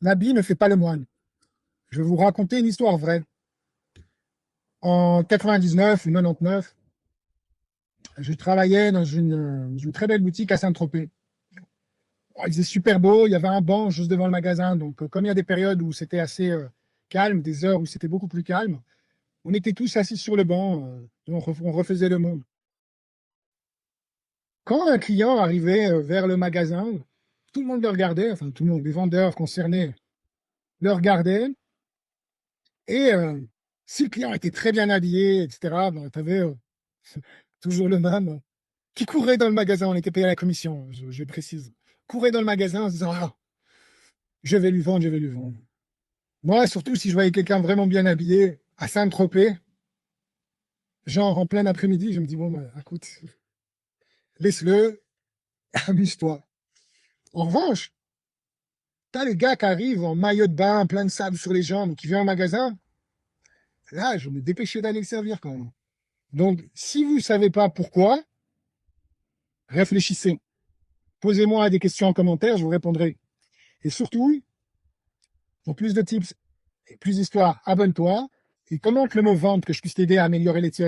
L'habit ne fait pas le moine. Je vais vous raconter une histoire vraie. En 99 ou 99, je travaillais dans une très belle boutique à Saint-Tropez. Oh, il faisait super beau, il y avait un banc juste devant le magasin. Donc, comme il y a des périodes où c'était assez calme, des heures où c'était beaucoup plus calme, on était tous assis sur le banc, on refaisait le monde. Quand un client arrivait vers le magasin, tout le monde le regardait, enfin tout le monde, les vendeurs concernés le regardaient, et si le client était très bien habillé, etc., ben, tu avais toujours le même qui courait dans le magasin, on était payé à la commission, je précise, courait dans le magasin en se disant ah, je vais lui vendre, je vais lui vendre. Moi, surtout si je voyais quelqu'un vraiment bien habillé à Saint-Tropez, genre en plein après-midi, je me dis bon, ben, écoute, laisse-le, amuse-toi. En revanche, t'as le gars qui arrive en maillot de bain, plein de sable sur les jambes, qui vient au magasin, là, je me dépêchais d'aller le servir quand même. Donc, si vous ne savez pas pourquoi, réfléchissez. Posez-moi des questions en commentaire, je vous répondrai. Et surtout, pour plus de tips et plus d'histoires, abonne-toi et commente le mot vente que je puisse t'aider à améliorer les tirs.